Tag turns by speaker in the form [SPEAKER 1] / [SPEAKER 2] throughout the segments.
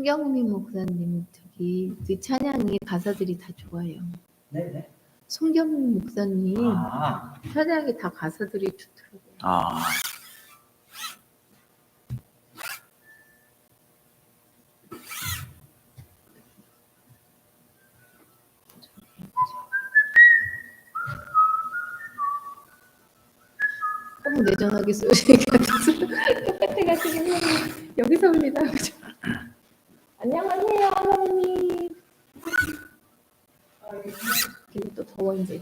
[SPEAKER 1] 송경미 목사님 그 찬양이 가사들이 다 좋아요.
[SPEAKER 2] 네네.
[SPEAKER 1] 송경미 목사님 찬양이 다 가사들이 좋더라고요. 내 전화기 소리가 똑같아가지고 여기서 옵니다. 안녕하세요, 어머니. 여기 또 더워 이제.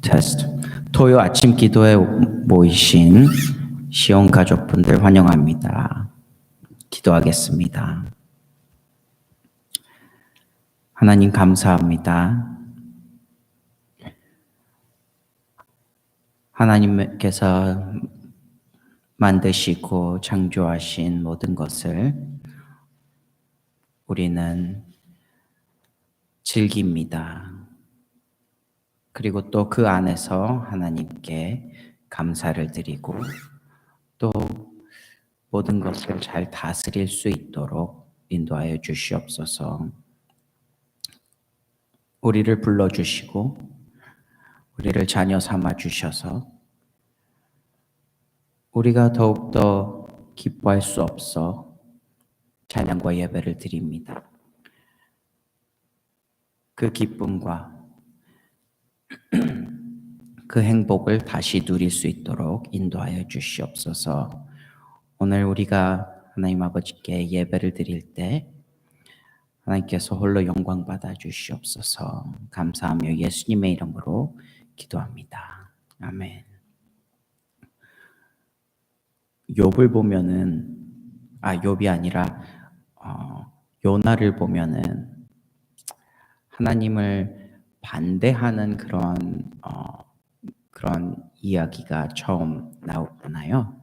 [SPEAKER 2] 테스트. 토요 아침 기도에 모이신 시온 가족분들 환영합니다. 기도하겠습니다. 하나님 감사합니다. 하나님께서 만드시고 창조하신 모든 것을 우리는 즐깁니다. 그리고 또 그 안에서 하나님께 감사를 드리고 또 모든 것을 잘 다스릴 수 있도록 인도하여 주시옵소서. 우리를 불러주시고 우리를 자녀 삼아 주셔서 우리가 더욱더 기뻐할 수 없어 찬양과 예배를 드립니다. 그 기쁨과 그 행복을 다시 누릴 수 있도록 인도하여 주시옵소서. 오늘 우리가 하나님 아버지께 예배를 드릴 때 하나님께서 홀로 영광 받아 주시옵소서. 감사하며 예수님의 이름으로 기도합니다. 아멘. 욥을 보면은 욥이 아니라 요나를 보면은 하나님을 반대하는 그런 이야기가 처음 나오잖아요.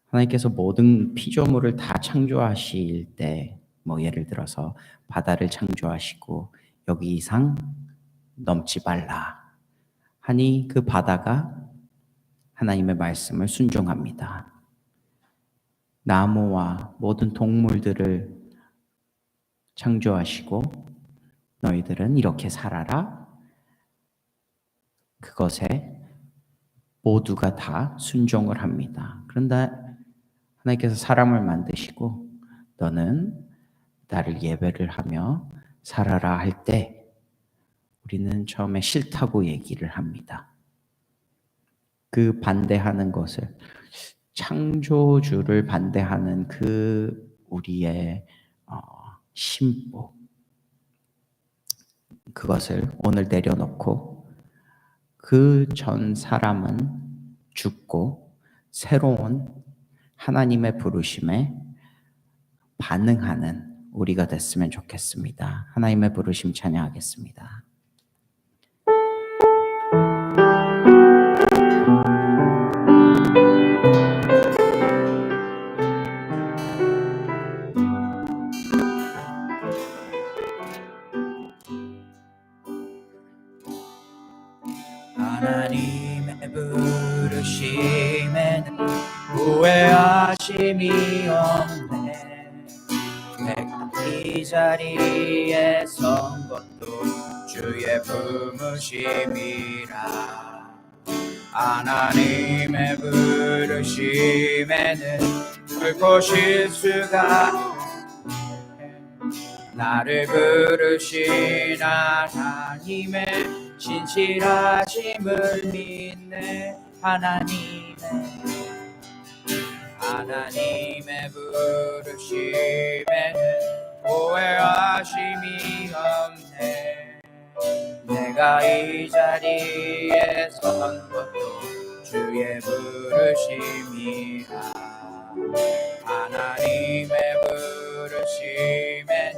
[SPEAKER 2] 하나님께서 모든 피조물을 다 창조하실 때, 예를 들어서 바다를 창조하시고 여기 이상 넘지 말라 하니 그 바다가 하나님의 말씀을 순종합니다. 나무와 모든 동물들을 창조하시고 너희들은 이렇게 살아라. 그것에 모두가 다 순종을 합니다. 그런데 하나님께서 사람을 만드시고 너는 나를 예배를 하며 살아라 할 때 우리는 처음에 싫다고 얘기를 합니다. 그 반대하는 것을 창조주를 반대하는 그 우리의 심보 그것을 오늘 내려놓고 그 전 사람은 죽고 새로운 하나님의 부르심에 반응하는 우리가 됐으면 좋겠습니다. 하나님의 부르심 찬양하겠습니다. 하나님의 부르심에는 후회하심이 없네. 내가 이 자리에 선 것도 주의 부르심이라. 하나님의 부르심에는 결코 실수가 나를 부르신 하나님의 진실하심을 믿네. 하나님의 부르심에는 오해하심이 없네. 내가 이 자리에 선 것도 주의 부르심이라. 하나님의 부르심에는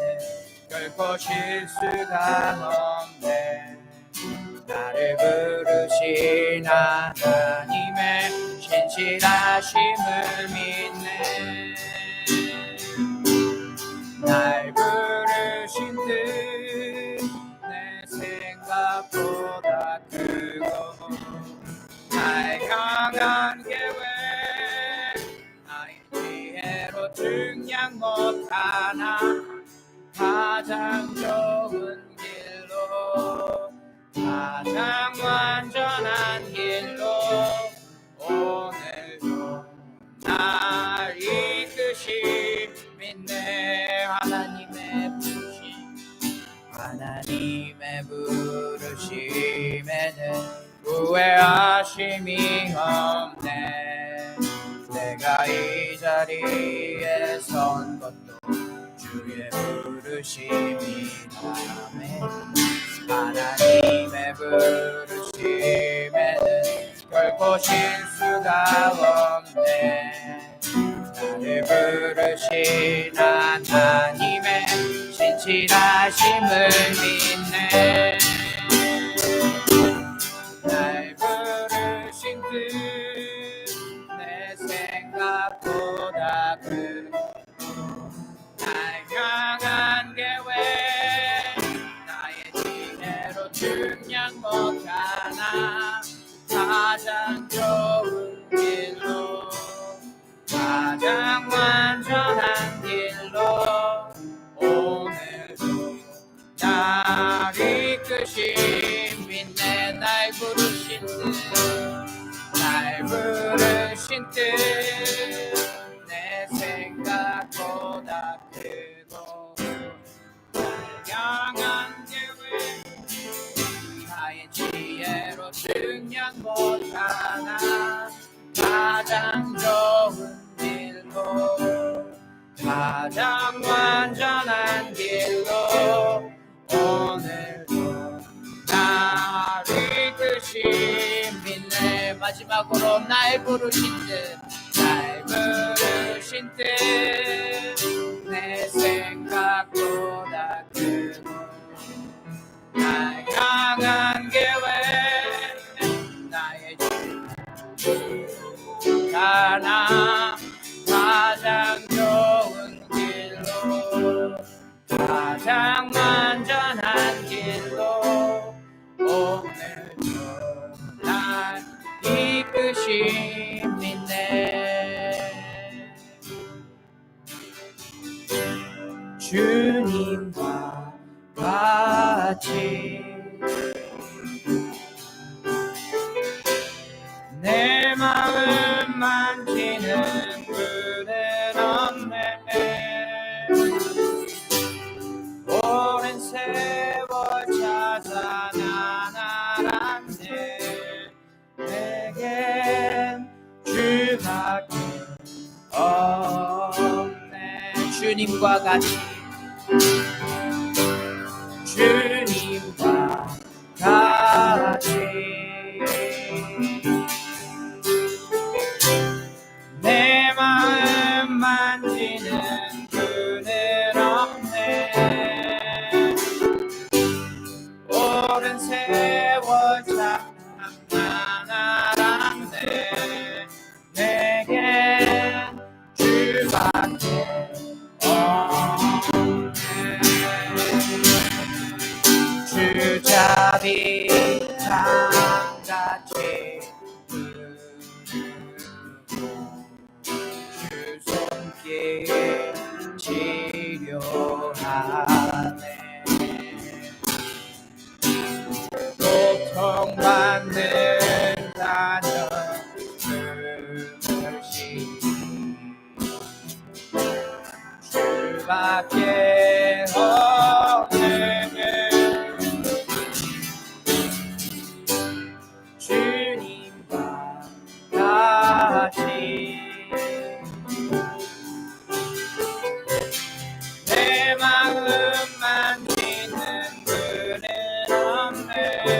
[SPEAKER 2] 결코 실수가 없네. 나를 부르신 하나님의 신실하심을 믿네. 날 부르신 뜻 내 생각보다 크고 날 향한 계획 나의 지혜로 증량 못하나 가장 좋은 길로 가장 완전한 길로 오늘도 날 이끄시 믿네. 하나님의 부르심에는 후회하심이 없네. 내가 이 자리에 선 것도 주의 부르심이라. 하나님의 부르심에는 결코 실수가 없네. 나를 부르신 하나님의 신실하심을 믿네. 날 부르신 뜻 내 생각보다 크고 날 향한 계획 나의 지혜로 증량 못하나 가장 좋은 길로 가장 완전한 길로 오늘도 날 이끄신 믿네. 날 부르신 뜻 내 생각보다 크고 날 향한 계획 나의 지혜로 증량 못하나 가장 좋은 길로 가장 완전한 길로 오늘도 날 이끄신 믿네. 마지막으로 날 부르신 뜻 내 생각보다 크고 날 향한 계획 나의 가나 가장 좋은 길로 가장 완전한 길로 오늘도 날 이끄신 믿네. 주님과 같이 내 마음 만지는 그는 없네. 오랜 세월 찾아 나날았네. 내겐 주밖에 없네. 주님과 같이 주님과 같이 내 마음 만지는 그는 없네. 오랜 세월 장난하란데 내겐 주밖에 없네. 주잡이 창같이 주 손길 치료하네. 고통받는다는 그것이 주밖에 없네. 주님과 같이 내 마음 만지는 그는 없네.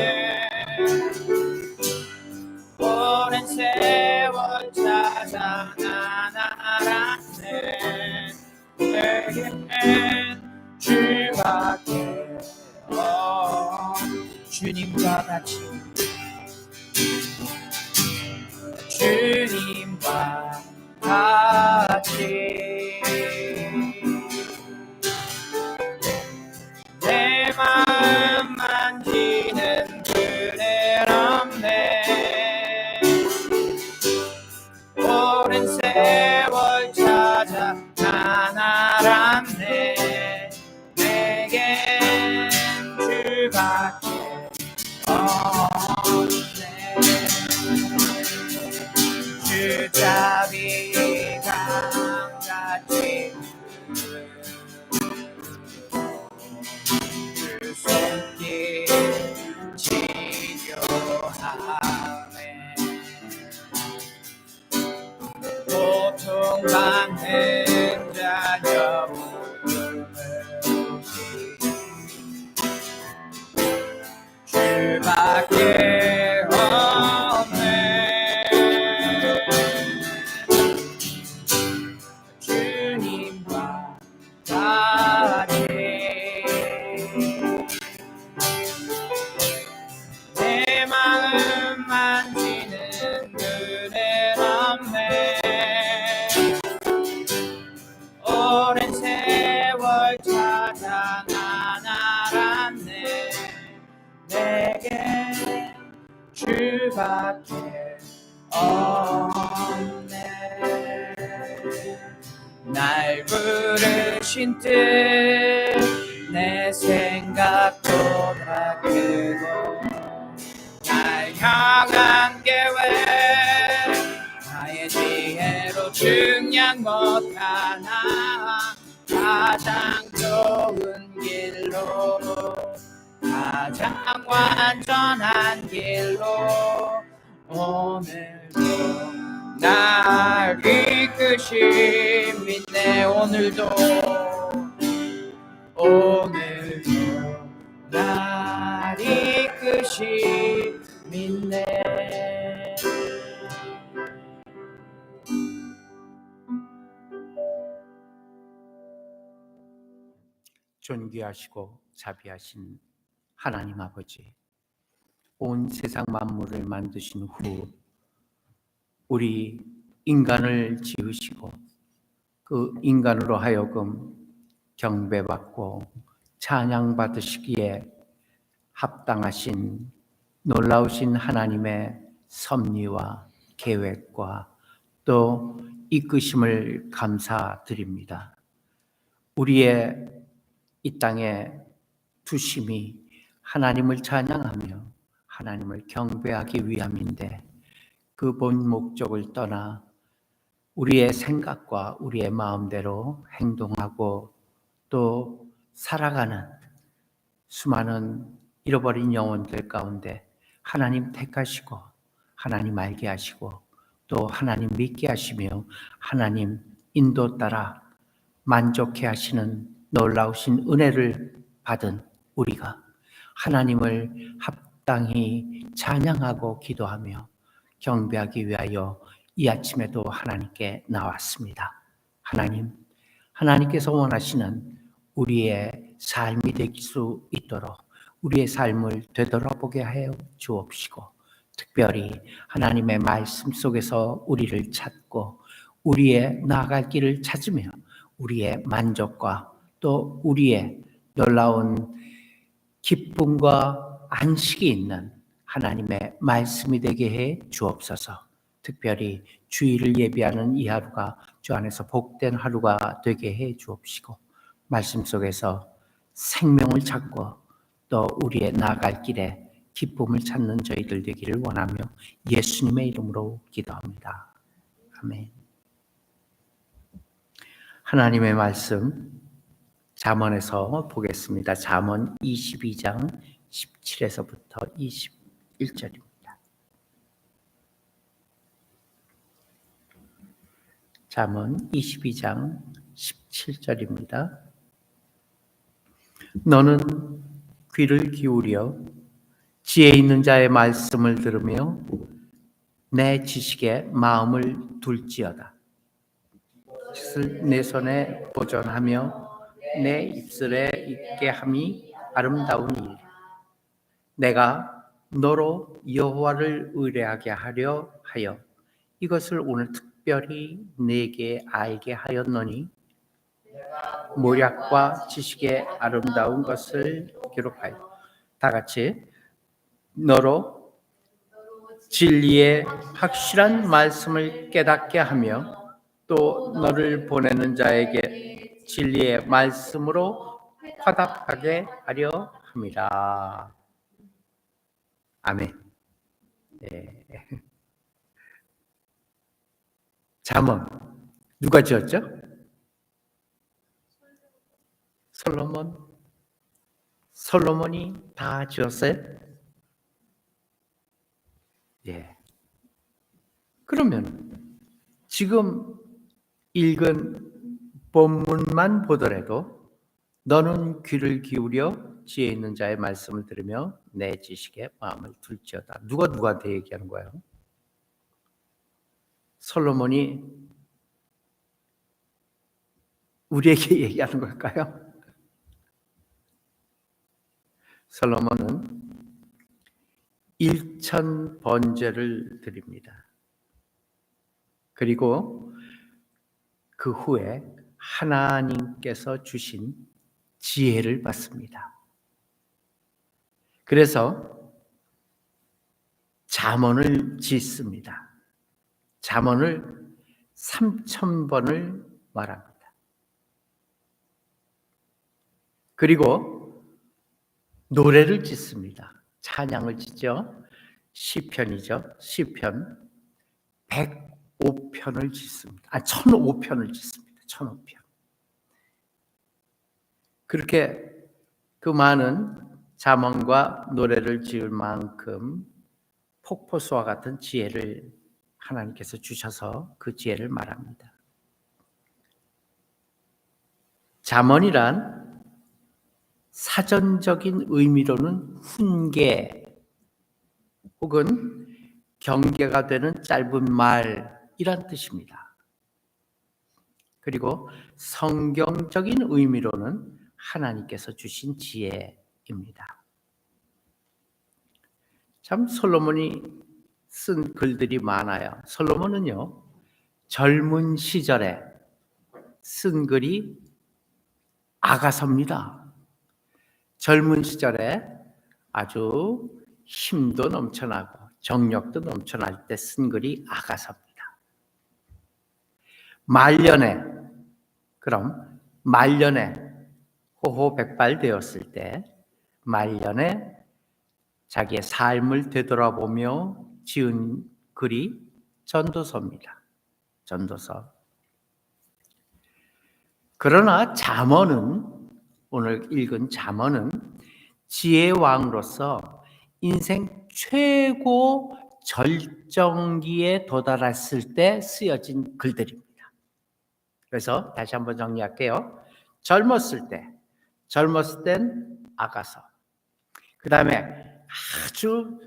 [SPEAKER 3] 주님과 같이 주님과 같이 내 마음 만지는 그대 없네 오랜 세월 찾아 난 알았네 내겐 주밖에 없네 주 자비 강같이 주 손길 치료하네 고통받는 자녀 주밖에 없네 주님과 같이 내 마음 만지는 그대 없네 오랜 세월 찾아 난 알았네 내게 주밖에 없네 날 부르신 뜻 내 생각도 다 끄고 날 향한 계획 나의 지혜로 증량 못하나 가장 좋은 길로 가장 완전한 길로 오늘도 날 이끄심 믿네 오늘도 날 이끄심 믿네
[SPEAKER 4] 존귀하시고 자비하신 하나님 아버지, 온 세상 만물을 만드신 후 우리 인간을 지으시고 그 인간으로 하여금 경배받고 찬양받으시기에 합당하신 놀라우신 하나님의 섭리와 계획과 또 이끄심을 감사드립니다. 우리의 이 땅의 투심이 하나님을 찬양하며 하나님을 경배하기 위함인데 그 본 목적을 떠나 우리의 생각과 우리의 마음대로 행동하고 또 살아가는 수많은 잃어버린 영혼들 가운데 하나님 택하시고 하나님 알게 하시고 또 하나님 믿게 하시며 하나님 인도 따라 만족해 하시는 놀라우신 은혜를 받은 우리가 하나님을 합당히 찬양하고 기도하며 경배하기 위하여 이 아침에도 하나님께 나왔습니다. 하나님께서 원하시는 우리의 삶이 될 수 있도록 우리의 삶을 되돌아보게 하여 주옵시고 특별히 하나님의 말씀 속에서 우리를 찾고 우리의 나아갈 길을 찾으며 우리의 만족과 또 우리의 놀라운 기쁨과 안식이 있는 하나님의 말씀이 되게 해 주옵소서. 특별히 주일을 예비하는 이 하루가 주 안에서 복된 하루가 되게 해 주옵시고 말씀 속에서 생명을 찾고 또 우리의 나아갈 길에 기쁨을 찾는 저희들 되기를 원하며 예수님의 이름으로 기도합니다. 아멘. 하나님의 말씀 잠언에서 보겠습니다. 잠언 22장 17에서부터 21절입니다. 잠언 22장 17절입니다. 너는 귀를 기울여 지혜 있는 자의 말씀을 들으며 내 지식에 마음을 둘지어다. 뜻을 내 손에 보존하며 내 입술에 있게 함이 아름다운 일. 내가 너로 여호와를 의뢰하게 하려 하여 이것을 오늘 특별히 네게 알게 하였노니 모략과 지식의 아름다운 것을 기록하여 다 같이 너로 진리의 확실한 말씀을 깨닫게 하며 또 너를 보내는 자에게 진리의 말씀으로 화답하게 하려 함이라. 아멘. 네. 잠언 누가 지었죠? 솔로몬이 다 지었어요? 예. 그러면 지금 읽은 본문만 보더라도 너는 귀를 기울여 지혜 있는 자의 말씀을 들으며 내 지식에 마음을 둘지어다. 누구한테 얘기하는 거예요? 솔로몬이 우리에게 얘기하는 걸까요? 솔로몬은 1000번제를 드립니다. 그리고 그 후에 하나님께서 주신 지혜를 받습니다. 그래서 잠언을 짓습니다. 잠언을 3000번을 말합니다. 그리고 노래를 짓습니다. 찬양을 짓죠. 시편이죠. 시편 105편을 짓습니다. 1005편을 짓습니다. 1005편. 그렇게 그 많은 잠언과 노래를 지을 만큼 폭포수와 같은 지혜를 하나님께서 주셔서 그 지혜를 말합니다. 잠언이란 사전적인 의미로는 훈계 혹은 경계가 되는 짧은 말이란 뜻입니다. 그리고 성경적인 의미로는 하나님께서 주신 지혜입니다. 참 솔로몬이 쓴 글들이 많아요. 솔로몬은요, 젊은 시절에 쓴 글이 아가서입니다. 젊은 시절에 아주 힘도 넘쳐나고 정력도 넘쳐날 때 쓴 글이 아가서입니다. 말년에 호호백발 되었을 때 말년에 자기의 삶을 되돌아보며 지은 글이 전도서입니다. 전도서. 그러나 잠언은, 오늘 읽은 잠언은 지혜의 왕으로서 인생 최고 절정기에 도달했을 때 쓰여진 글들입니다. 그래서 다시 한번 정리할게요. 젊었을 땐 아가서. 그 다음에 아주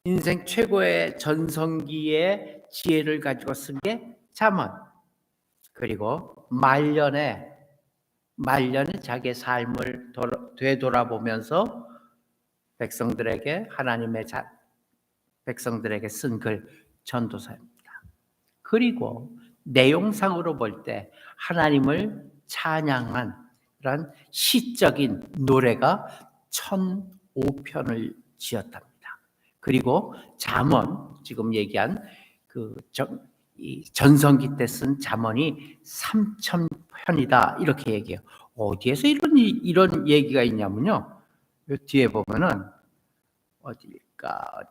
[SPEAKER 4] 인생 최고의 전성기의 지혜를 가지고 쓴 게 잠언. 그리고 말년에 자기의 삶을 되돌아보면서 백성들에게 쓴 글 전도서입니다. 그리고 내용상으로 볼 때 하나님을 찬양한 그런 시적인 노래가 1005편을 지었답니다. 그리고 잠언, 지금 얘기한 그 전성기 때 쓴 잠언이 3000편이다 이렇게 얘기해요. 어디에서 이런 얘기가 있냐면요, 이 뒤에 보면은 어딜까?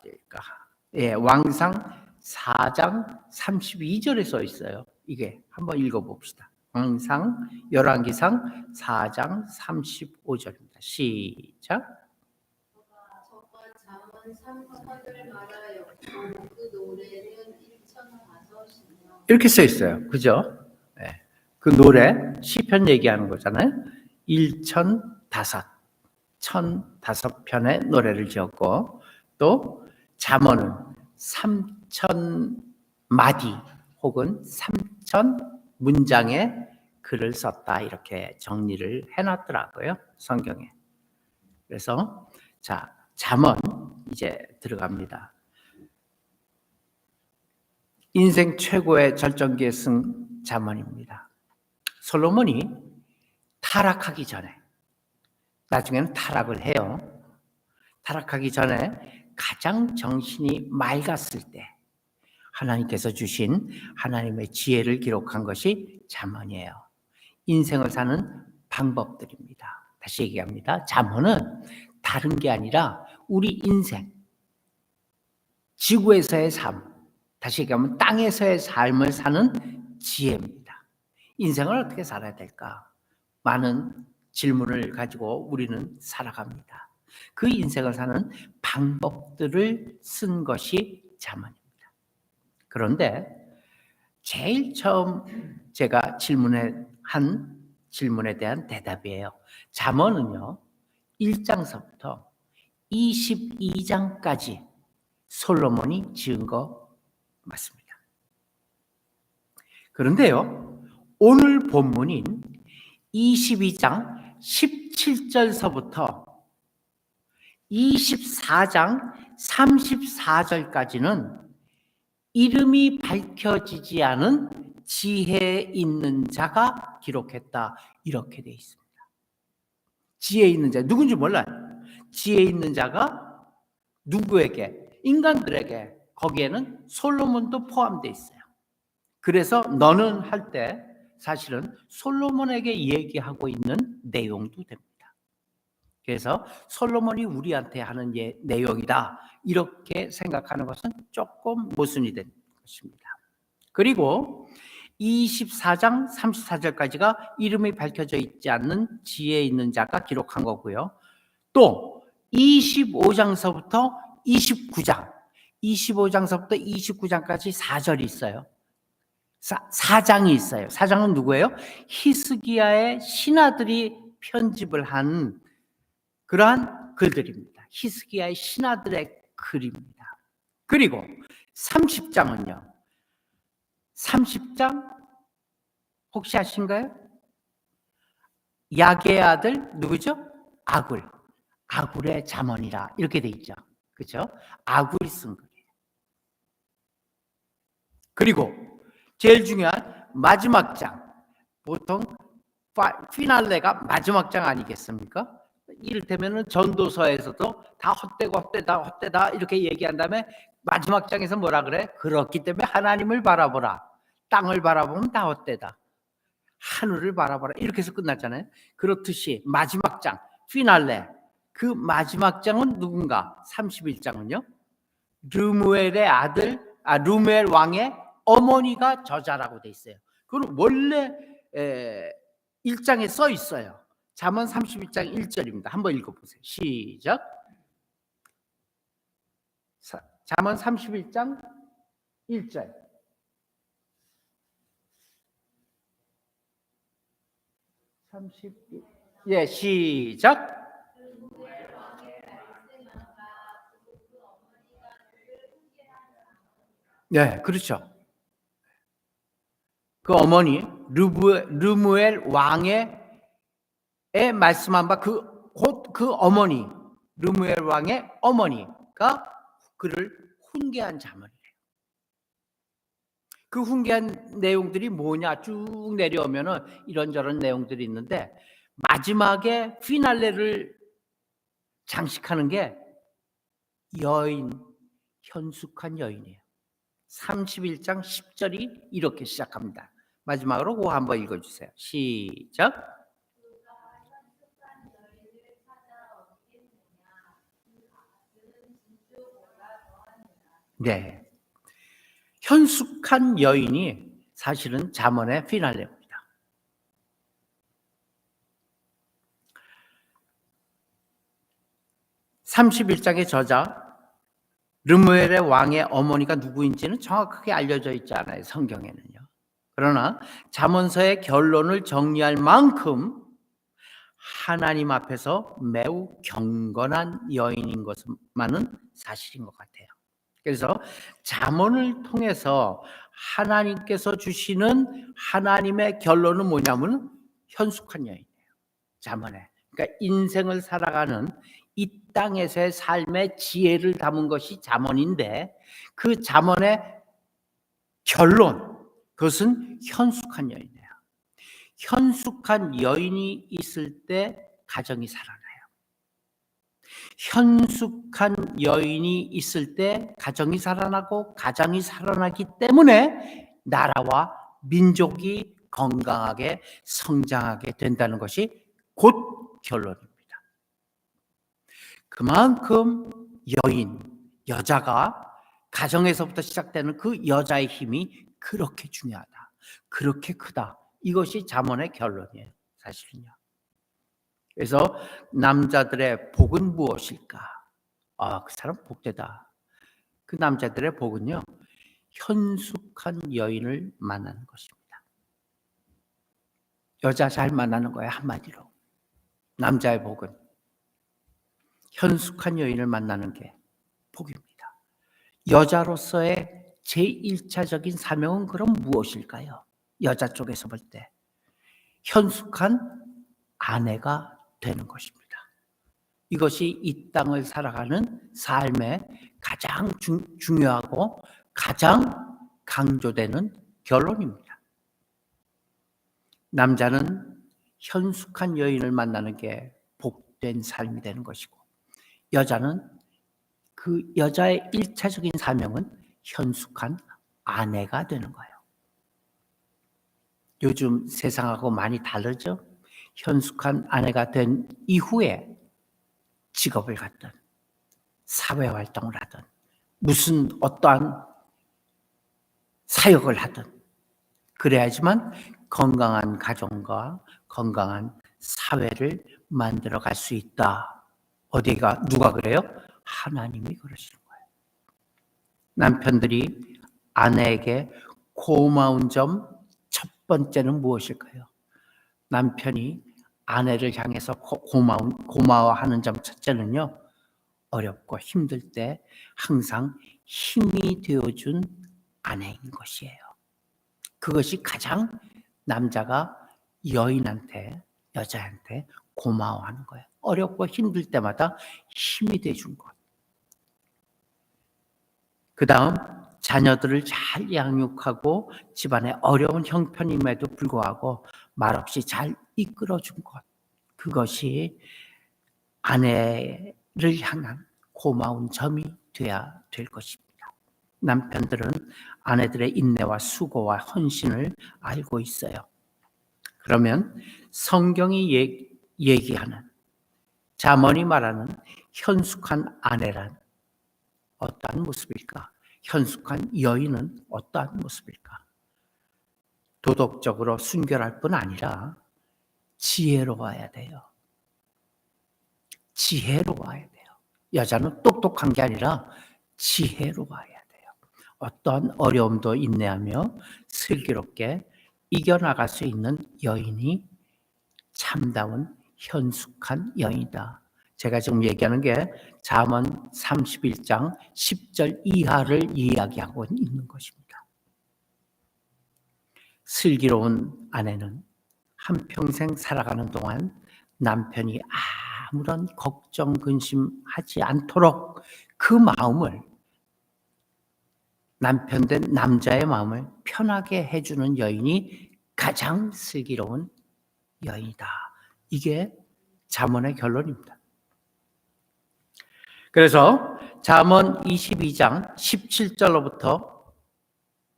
[SPEAKER 4] 예, 왕상 4장 32절에 써 있어요. 이게 한번 읽어봅시다. 왕상 열왕기상 4장 35절입니다. 시작.
[SPEAKER 1] 저가 잠언 3편을 말하여 그 노래는 1005이며
[SPEAKER 4] 이렇게 써 있어요. 그죠? 네. 그 노래 시편 얘기하는 거잖아요. 1005편의 노래를 지었고, 또 잠언은 3000마디 혹은 3000문장의 글을 썼다 이렇게 정리를 해놨더라고요, 성경에. 그래서 자, 잠언 이제 들어갑니다. 인생 최고의 절정기에 쓴 잠언입니다. 솔로몬이 타락하기 전에, 나중에는 타락을 해요. 타락하기 전에 가장 정신이 맑았을 때 하나님께서 주신 하나님의 지혜를 기록한 것이 잠언이에요. 인생을 사는 방법들입니다. 다시 얘기합니다. 잠언은 다른 게 아니라 우리 인생, 지구에서의 삶, 다시 얘기하면 땅에서의 삶을 사는 지혜입니다. 인생을 어떻게 살아야 될까? 많은 질문을 가지고 우리는 살아갑니다. 그 인생을 사는 방법들을 쓴 것이 잠언입니다. 그런데 제일 처음 제가 한 질문에 대한 대답이에요. 잠언은요, 1장서부터 22장까지 솔로몬이 지은 거 맞습니다. 그런데요, 오늘 본문인 22장 17절서부터 24장 34절까지는 이름이 밝혀지지 않은 지혜 있는 자가 기록했다, 이렇게 되어 있습니다. 지혜 있는 자, 누군지 몰라요. 지혜 있는 자가 누구에게? 인간들에게. 거기에는 솔로몬도 포함되어 있어요. 그래서 너는 할 때 사실은 솔로몬에게 얘기하고 있는 내용도 됩니다. 그래서 솔로몬이 우리한테 하는 내용이다, 이렇게 생각하는 것은 조금 모순이 된 것입니다. 그리고 24장 34절까지가 이름이 밝혀져 있지 않는 지혜 있는 자가 기록한 거고요. 또 25장서부터 29장, 25장서부터 29장까지 4절이 있어요. 4장이 있어요. 4장은 누구예요? 히스기야의 신하들이 편집을 한 그러한 글들입니다. 히스기야의 신하들의 글입니다. 그리고 30장은요. 30장 혹시 아신가요? 야게의 아들 누구죠? 아굴의 잠언이라 이렇게 돼 있죠. 그렇죠? 아굴이 쓴 글이에요. 그리고 제일 중요한 마지막 장, 보통 피날레가 마지막 장 아니겠습니까? 이를테면 전도서에서도 다 헛되다 이렇게 얘기한 다음에 마지막 장에서 뭐라 그래? 그렇기 때문에 하나님을 바라보라. 땅을 바라보면 다 헛되다. 하늘을 바라보라. 이렇게 해서 끝났잖아요. 그렇듯이 마지막 장, 피날레, 그 마지막 장은 누군가? 31장은요. 르무엘 왕의 어머니가 저자라고 돼 있어요. 그건 원래 1장에 써 있어요. 잠언 31장 1절입니다. 한번 읽어보세요. 시작. 잠언 31장 1절. 시작. 네, 그렇죠. 그 어머니 르무엘 왕의 말씀한 바 그 어머니, 르무엘 왕의 어머니가 그를 훈계한 잠언이래요. 그 훈계한 내용들이 뭐냐 쭉 내려오면은 이런저런 내용들이 있는데 마지막에 피날레를 장식하는 게 현숙한 여인이에요. 31장 10절이 이렇게 시작합니다. 마지막으로 그거 한번 읽어주세요. 시작. 네, 현숙한 여인이 사실은 잠언의 피날레입니다. 31장의 저자 르무엘의 왕의 어머니가 누구인지는 정확하게 알려져 있지 않아요, 성경에는요. 그러나 잠언서의 결론을 정리할 만큼 하나님 앞에서 매우 경건한 여인인 것만은 사실인 것 같아요. 그래서 잠언을 통해서 하나님께서 주시는 하나님의 결론은 뭐냐면 현숙한 여인이에요. 잠언에. 그러니까 인생을 살아가는 이 땅에서의 삶의 지혜를 담은 것이 잠언인데 그 잠언의 결론, 그것은 현숙한 여인이에요. 현숙한 여인이 있을 때 가정이 살아나요. 현숙한 여인이 있을 때 가정이 살아나고 가정이 살아나기 때문에 나라와 민족이 건강하게 성장하게 된다는 것이 곧 결론입니다. 그만큼 여자가 가정에서부터 시작되는 그 여자의 힘이 그렇게 중요하다. 그렇게 크다. 이것이 잠언의 결론이에요. 사실은요. 그래서 남자들의 복은 무엇일까? 그 사람 복되다. 그 남자들의 복은요, 현숙한 여인을 만나는 것입니다. 여자 잘 만나는 거예요, 한마디로. 남자의 복은 현숙한 여인을 만나는 게 복입니다. 여자로서의 제1차적인 사명은 그럼 무엇일까요? 여자 쪽에서 볼 때 현숙한 아내가 되는 것입니다. 이것이 이 땅을 살아가는 삶의 가장 중요하고 가장 강조되는 결론입니다. 남자는 현숙한 여인을 만나는 게 복된 삶이 되는 것이고, 여자는 그 여자의 1차적인 사명은 현숙한 아내가 되는 거예요. 요즘 세상하고 많이 다르죠? 현숙한 아내가 된 이후에 직업을 갖든 사회활동을 하든 무슨 어떠한 사역을 하든 그래야지만 건강한 가정과 건강한 사회를 만들어 갈 수 있다. 어디가 누가 그래요? 하나님이 그러시는 거예요. 남편들이 아내에게 고마운 점 첫 번째는 무엇일까요? 남편이 아내를 향해서 고마워하는 점 첫째는요, 어렵고 힘들 때 항상 힘이 되어준 아내인 것이에요. 그것이 가장 남자가 여자한테 고마워하는 거예요. 어렵고 힘들 때마다 힘이 돼준 것. 그 다음, 자녀들을 잘 양육하고 집안의 어려운 형편임에도 불구하고 말없이 잘 이끌어준 것. 그것이 아내를 향한 고마운 점이 돼야 될 것입니다. 남편들은 아내들의 인내와 수고와 헌신을 알고 있어요. 그러면 성경이 얘기하는, 잠언이 말하는 현숙한 아내란 어떠한 모습일까? 현숙한 여인은 어떠한 모습일까? 도덕적으로 순결할 뿐 아니라 지혜로워야 돼요. 지혜로워야 돼요. 여자는 똑똑한 게 아니라 지혜로워야 돼요. 어떤 어려움도 인내하며 슬기롭게 이겨나갈 수 있는 여인이 참다운 현숙한 여인이다. 제가 지금 얘기하는 게 잠언 31장 10절 이하를 이야기하고 있는 것입니다. 슬기로운 아내는 한평생 살아가는 동안 남편이 아무런 걱정, 근심하지 않도록 그 마음을, 남편 된 남자의 마음을 편하게 해주는 여인이 가장 슬기로운 여인이다. 이게 잠언의 결론입니다. 그래서 잠언 22장 17절로부터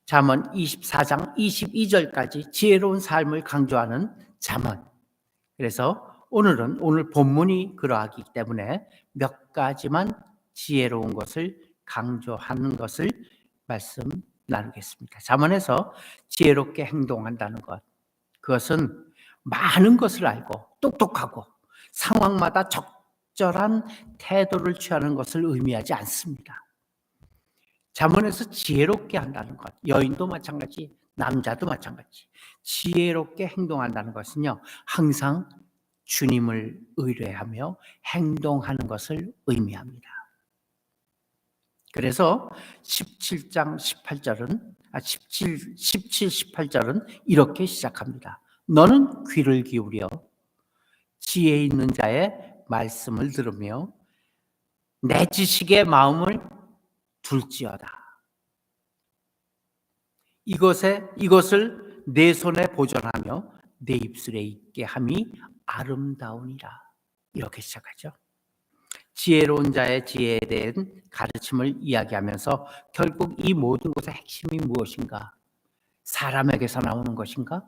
[SPEAKER 4] 잠언 24장 22절까지 지혜로운 삶을 강조하는 잠언. 그래서 오늘 본문이 그러하기 때문에 몇 가지만 지혜로운 것을 강조하는 것을 말씀 나누겠습니다. 잠언에서 지혜롭게 행동한다는 것, 그것은 많은 것을 알고 똑똑하고 상황마다 적절한 태도를 취하는 것을 의미하지 않습니다. 잠언에서 지혜롭게 한다는 것, 여인도 마찬가지, 남자도 마찬가지, 지혜롭게 행동한다는 것은요, 항상 주님을 의뢰하며 행동하는 것을 의미합니다. 그래서 17장 18절은 18절은 이렇게 시작합니다. 너는 귀를 기울여 지혜 있는 자의 말씀을 들으며 내 지식의 마음을 둘지어다. 이것을 내 손에 보존하며 내 입술에 있게 함이 아름다우니라. 이렇게 시작하죠. 지혜로운 자의 지혜에 대한 가르침을 이야기하면서 결국 이 모든 것의 핵심이 무엇인가? 사람에게서 나오는 것인가?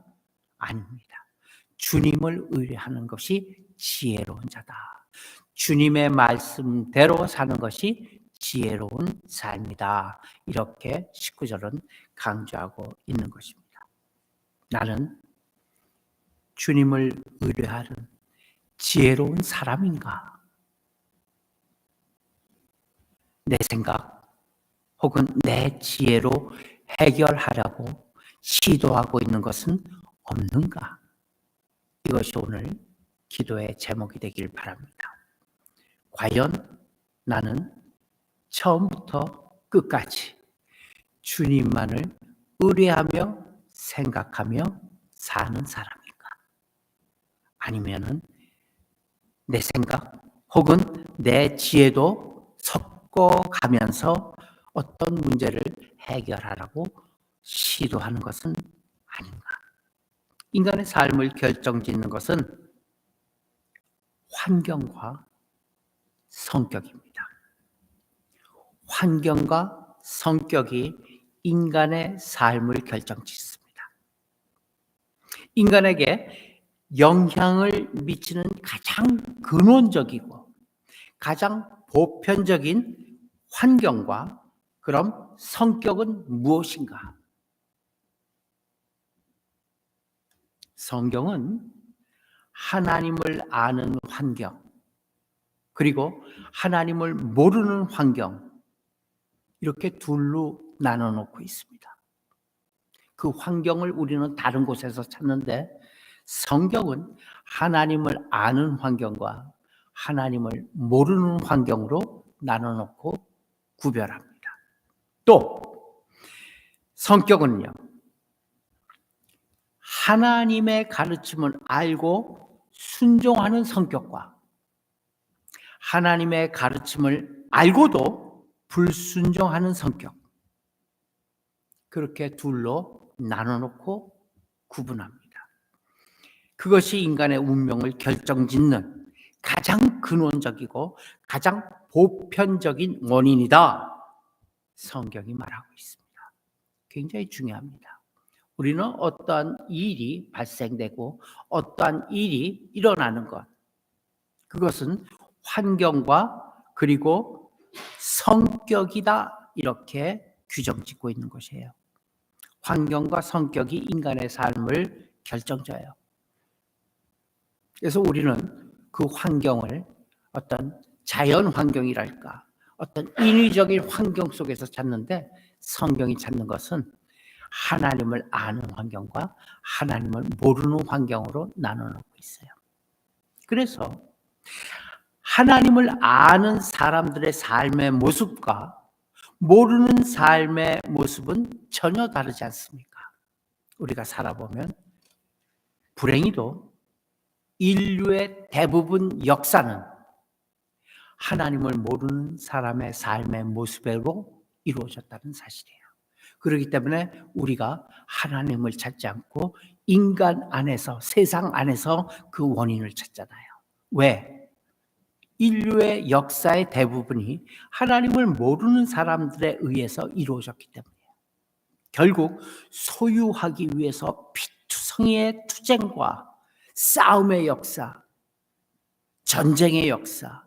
[SPEAKER 4] 아닙니다. 주님을 의뢰하는 것이 지혜로운 자다. 주님의 말씀대로 사는 것이 지혜로운 삶이다. 이렇게 19절은 강조하고 있는 것입니다. 나는 주님을 의뢰하는 지혜로운 사람인가? 내 생각 혹은 내 지혜로 해결하려고 시도하고 있는 것은 없는가? 이것이 오늘 기도의 제목이 되길 바랍니다. 과연 나는 처음부터 끝까지 주님만을 의뢰하며 생각하며 사는 사람인가? 아니면은 내 생각 혹은 내 지혜도 섞어가면서 어떤 문제를 해결하라고 시도하는 것은 아닌가? 인간의 삶을 결정짓는 것은 환경과 성격입니다. 환경과 성격이 인간의 삶을 결정짓습니다. 인간에게 영향을 미치는 가장 근원적이고 가장 보편적인 환경과 그럼 성격은 무엇인가? 성경은 하나님을 아는 환경, 그리고 하나님을 모르는 환경, 이렇게 둘로 나눠 놓고 있습니다. 그 환경을 우리는 다른 곳에서 찾는데 성경은 하나님을 아는 환경과 하나님을 모르는 환경으로 나눠 놓고 구별합니다. 또 성격은요, 하나님의 가르침을 알고 순종하는 성격과 하나님의 가르침을 알고도 불순종하는 성격, 그렇게 둘로 나눠놓고 구분합니다. 그것이 인간의 운명을 결정짓는 가장 근원적이고 가장 보편적인 원인이다. 성경이 말하고 있습니다. 굉장히 중요합니다. 우리는 어떠한 일이 발생되고 어떠한 일이 일어나는 것, 그것은 환경과 그리고 성격이다, 이렇게 규정짓고 있는 것이에요. 환경과 성격이 인간의 삶을 결정져요. 그래서 우리는 그 환경을 어떤 자연 환경이랄까, 어떤 인위적인 환경 속에서 찾는데 성경이 찾는 것은 하나님을 아는 환경과 하나님을 모르는 환경으로 나눠놓고 있어요. 그래서 하나님을 아는 사람들의 삶의 모습과 모르는 삶의 모습은 전혀 다르지 않습니까? 우리가 살아보면 불행히도 인류의 대부분 역사는 하나님을 모르는 사람의 삶의 모습으로 이루어졌다는 사실이에요. 그렇기 때문에 우리가 하나님을 찾지 않고 인간 안에서, 세상 안에서 그 원인을 찾잖아요. 왜? 인류의 역사의 대부분이 하나님을 모르는 사람들에 의해서 이루어졌기 때문이에요. 결국 소유하기 위해서 피투성이의 투쟁과 싸움의 역사, 전쟁의 역사,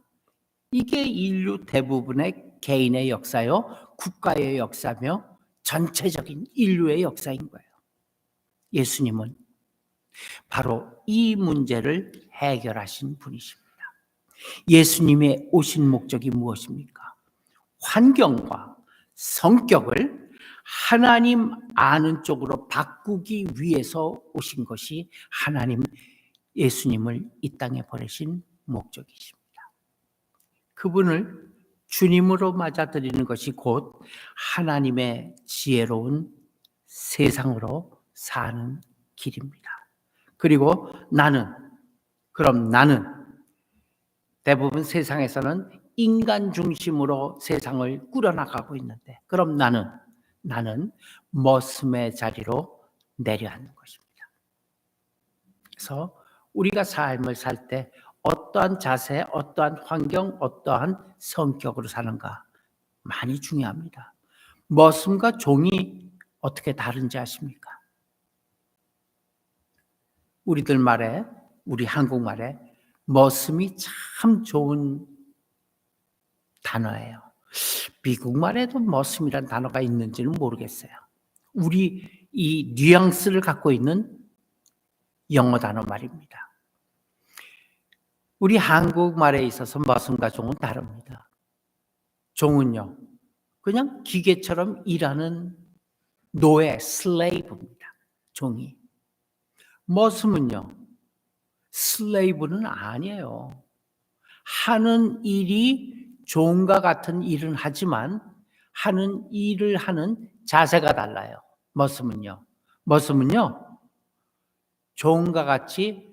[SPEAKER 4] 이게 인류 대부분의 개인의 역사요, 국가의 역사며 전체적인 인류의 역사인 거예요. 예수님은 바로 이 문제를 해결하신 분이십니다. 예수님의 오신 목적이 무엇입니까? 환경과 성격을 하나님 아는 쪽으로 바꾸기 위해서 오신 것이 하나님, 예수님을 이 땅에 보내신 목적이십니다. 그분을 주님으로 맞아들이는 것이 곧 하나님의 지혜로운 세상으로 사는 길입니다. 그리고 나는 대부분 세상에서는 인간 중심으로 세상을 꾸려나가고 있는데, 그럼 나는 머슴의 자리로 내려앉는 것입니다. 그래서 우리가 삶을 살 때 어떠한 자세, 어떠한 환경, 어떠한 성격으로 사는가 많이 중요합니다. 머슴과 종이 어떻게 다른지 아십니까? 우리들 말에, 우리 한국말에 머슴이 참 좋은 단어예요. 미국 말에도 머슴이란 단어가 있는지는 모르겠어요. 우리 이 뉘앙스를 갖고 있는 영어 단어 말입니다. 우리 한국말에 있어서 머슴과 종은 다릅니다. 종은요, 그냥 기계처럼 일하는 노예, 슬레이브입니다. 종이. 머슴은요, 슬레이브는 아니에요. 하는 일이 종과 같은 일은 하지만 하는 일을 하는 자세가 달라요. 머슴은요, 종과 같이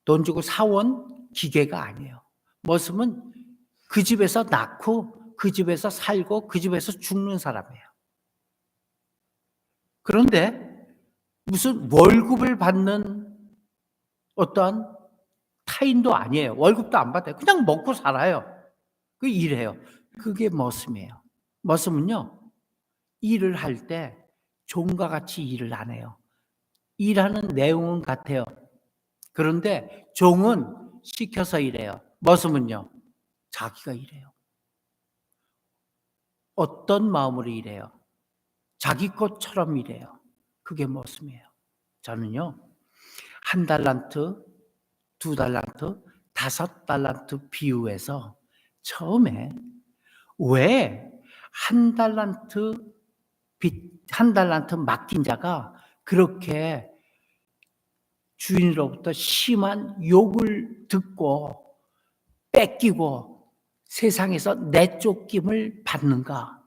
[SPEAKER 4] 돈 주고 사온 기계가 아니에요. 머슴은 그 집에서 낳고 그 집에서 살고 그 집에서 죽는 사람이에요. 그런데 무슨 월급을 받는 어떠한 타인도 아니에요. 월급도 안 받아요. 그냥 먹고 살아요. 그 일해요. 그게 머슴이에요. 머슴은요, 일을 할 때 종과 같이 일을 안 해요. 일하는 내용은 같아요. 그런데 종은 시켜서 일해요. 머슴은요, 자기가 일해요. 어떤 마음으로 일해요? 자기 것처럼 일해요. 그게 머슴이에요. 저는요, 1달란트, 2달란트, 5달란트 비유해서 처음에 왜 1달란트 맡긴 자가 그렇게 주인으로부터 심한 욕을 듣고 뺏기고 세상에서 내쫓김을 받는가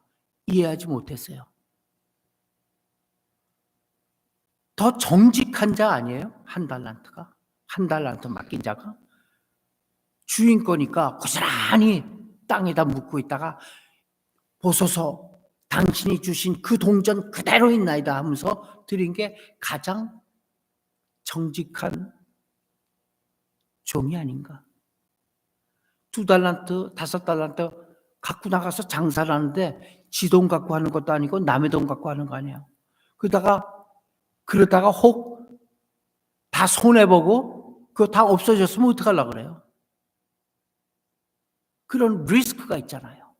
[SPEAKER 4] 이해하지 못했어요. 더 정직한 자 아니에요? 1달란트가? 1달란트 맡긴 자가? 주인 거니까 고스란히 땅에다 묻고 있다가 보소서 당신이 주신 그 동전 그대로 있나이다 하면서 드린 게 가장 정직한 종이 아닌가? 2달란트, 5달란트 갖고 나가서 장사를 하는데 지 돈 갖고 하는 것도 아니고 남의 돈 갖고 하는 거 아니야. 그러다가 혹 다 손해보고 그거 다 없어졌으면 어떡하려고 그래요? 그런 리스크가 있잖아요.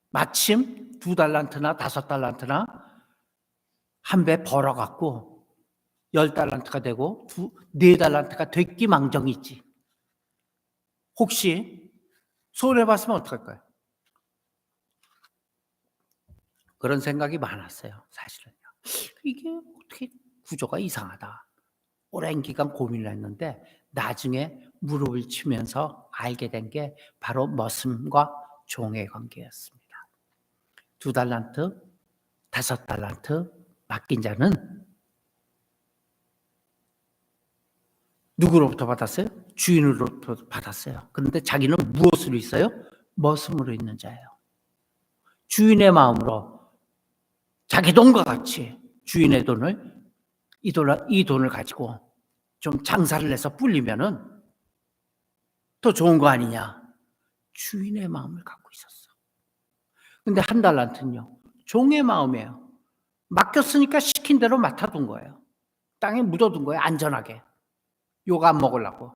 [SPEAKER 4] 마침 2달란트나 5달란트나 한 배 벌어갖고 10달란트가 되고 4달란트가 됐기망정이 있지. 혹시 손해봤으면 어떡할까요? 그런 생각이 많았어요. 사실은요. 이게 어떻게 구조가 이상하다. 오랜 기간 고민을 했는데 나중에 무릎을 치면서 알게 된 게 바로 머슴과 종의 관계였습니다. 2달란트, 5달란트 맡긴 자는 누구로부터 받았어요? 주인으로부터 받았어요. 그런데 자기는 무엇으로 있어요? 머슴으로 있는 자예요. 주인의 마음으로 자기 돈과 같이 주인의 돈을 이 돈을 가지고 좀 장사를 해서 불리면은 더 좋은 거 아니냐. 주인의 마음을 갖고 있었어. 근데 1달란트는요, 종의 마음이에요. 맡겼으니까 시킨 대로 맡아둔 거예요. 땅에 묻어둔 거예요. 안전하게. 욕 안 먹으려고.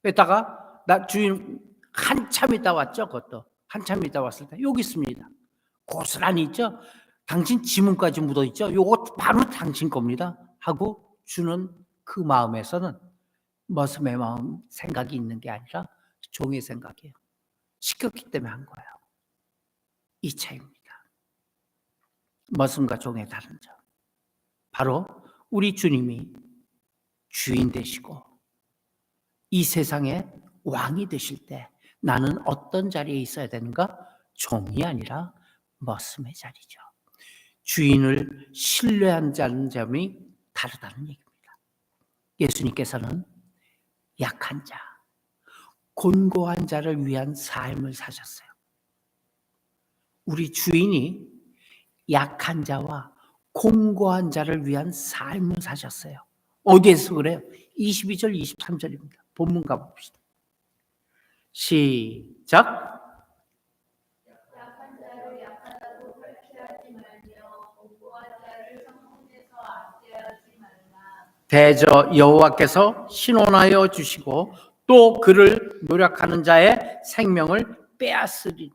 [SPEAKER 4] 그랬다가 나 주인 한참 있다 왔죠. 그것도 한참 있다 왔을 때 여기 있습니다. 고스란히 있죠. 당신 지문까지 묻어있죠. 요거 바로 당신 겁니다 하고 주는 그 마음에서는 머슴의 마음 생각이 있는 게 아니라 종의 생각이에요. 시켰기 때문에 한 거예요. 이 차이입니다. 머슴과 종의 다른 점. 바로 우리 주님이 주인 되시고 이 세상의 왕이 되실 때 나는 어떤 자리에 있어야 되는가? 종이 아니라 머슴의 자리죠. 주인을 신뢰한다는 점이 다르다는 얘기입니다. 예수님께서는 약한 자, 곤고한 자를 위한 삶을 사셨어요. 우리 주인이 약한 자와 곤고한 자를 위한 삶을 사셨어요. 어디에서 그래요? 22절, 23절입니다. 본문 가봅시다. 시작. 대저 여호와께서 신원하여 주시고 또 그를 노력하는 자의 생명을 빼앗으리니.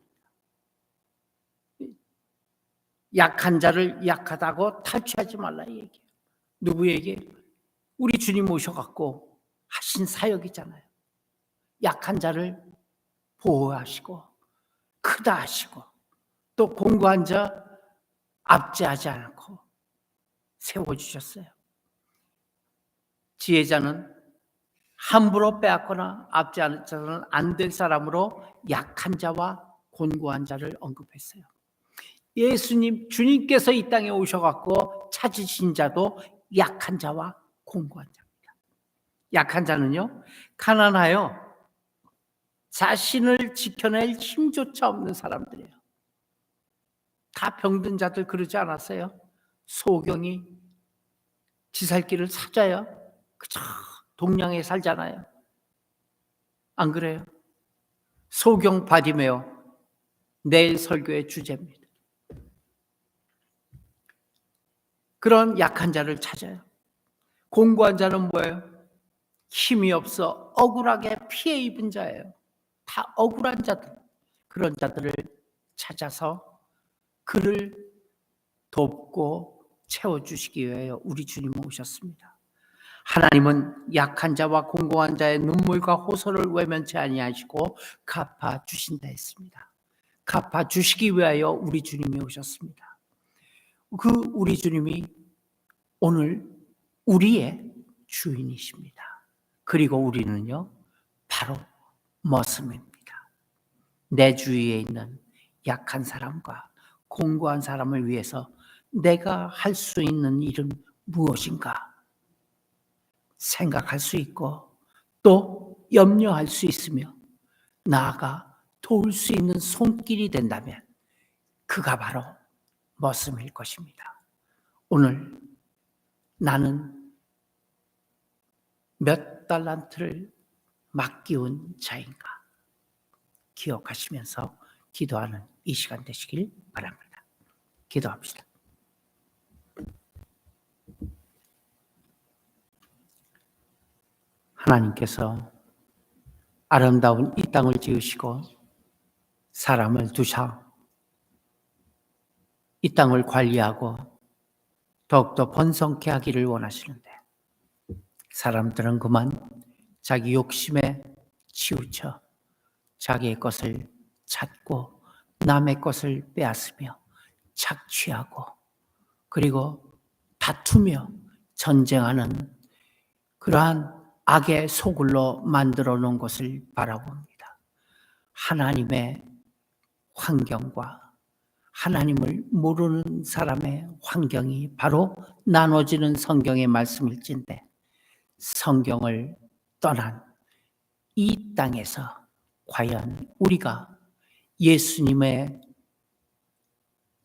[SPEAKER 4] 약한 자를 약하다고 탈취하지 말라 이 얘기예요. 누구에게? 우리 주님 오셔갖고 하신 사역이잖아요. 약한 자를 보호하시고 크다 하시고 또 곤고한 자 압제하지 않고 세워주셨어요. 지혜자는 함부로 빼앗거나 압제하는 자는 안 될 사람으로 약한 자와 곤고한 자를 언급했어요. 예수님, 주님께서 이 땅에 오셔갖고 찾으신 자도 약한 자와 곤고한 자입니다. 약한 자는요, 가난하여 자신을 지켜낼 힘조차 없는 사람들이에요. 다 병든 자들 그러지 않았어요? 소경이 지살길을 찾아요. 그저 동양에 살잖아요. 안 그래요? 소경 바디메오, 내일 설교의 주제입니다. 그런 약한 자를 찾아요. 곤고한 자는 뭐예요? 힘이 없어 억울하게 피해 입은 자예요. 다 억울한 자들, 그런 자들을 찾아서 그를 돕고 채워주시기 위하여 우리 주님 오셨습니다. 하나님은 약한 자와 곤고한 자의 눈물과 호소를 외면치 아니하시고 갚아주신다 했습니다. 갚아주시기 위하여 우리 주님이 오셨습니다. 그 우리 주님이 오늘 우리의 주인이십니다. 그리고 우리는요, 바로 머슴입니다. 내 주위에 있는 약한 사람과 곤고한 사람을 위해서 내가 할 수 있는 일은 무엇인가 생각할 수 있고 또 염려할 수 있으며 나아가 도울 수 있는 손길이 된다면 그가 바로 머슴일 것입니다. 오늘 나는 몇 달란트를 맡기운 자인가 기억하시면서 기도하는 이 시간 되시길 바랍니다. 기도합시다. 하나님께서 아름다운 이 땅을 지으시고 사람을 두사 이 땅을 관리하고 더욱더 번성케 하기를 원하시는데 사람들은 그만 자기 욕심에 치우쳐 자기의 것을 찾고 남의 것을 빼앗으며 착취하고 그리고 다투며 전쟁하는 그러한 악의 소굴로 만들어 놓은 것을 바라봅니다. 하나님의 환경과 하나님을 모르는 사람의 환경이 바로 나눠지는 성경의 말씀일진데 성경을 떠난 이 땅에서 과연 우리가 예수님의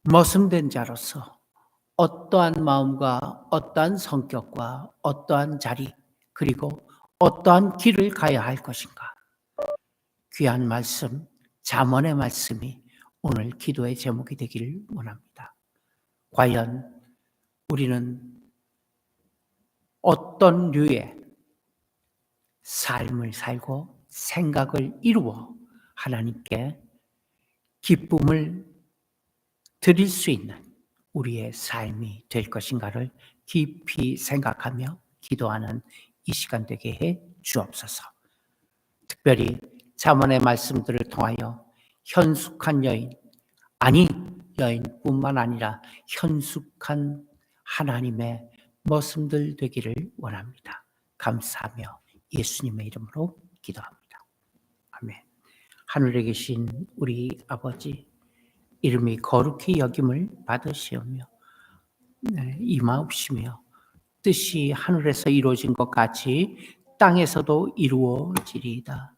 [SPEAKER 4] 머슴된 자로서 어떠한 마음과 어떠한 성격과 어떠한 자리 그리고 어떠한 길을 가야 할 것인가? 귀한 말씀, 잠언의 말씀이 오늘 기도의 제목이 되기를 원합니다. 과연 우리는 어떤 류의 삶을 살고 생각을 이루어 하나님께 기쁨을 드릴 수 있는 우리의 삶이 될 것인가를 깊이 생각하며 기도하는 이 시간 되게 해 주옵소서. 특별히 잠언의 말씀들을 통하여 현숙한 여인, 아니 여인뿐만 아니라 현숙한 하나님의 머슴들 되기를 원합니다. 감사하며 예수님의 이름으로 기도합니다. 아멘. 하늘에 계신 우리 아버지, 이름이 거룩히 여김을 받으시오며 임하옵시며 뜻이 하늘에서 이루어진 것 같이 땅에서도 이루어지리이다.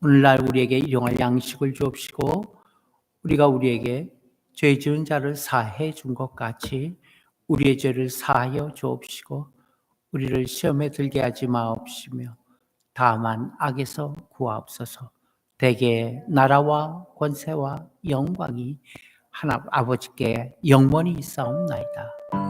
[SPEAKER 4] 오늘날 우리에게 일용할 양식을 주옵시고 우리가 우리에게 죄 지은 자를 사해 준 것 같이 우리의 죄를 사하여 주옵시고 우리를 시험에 들게 하지 마옵시며 다만 악에서 구하옵소서. 대개 나라와 권세와 영광이 하나 아버지께 영원히 있사옵나이다.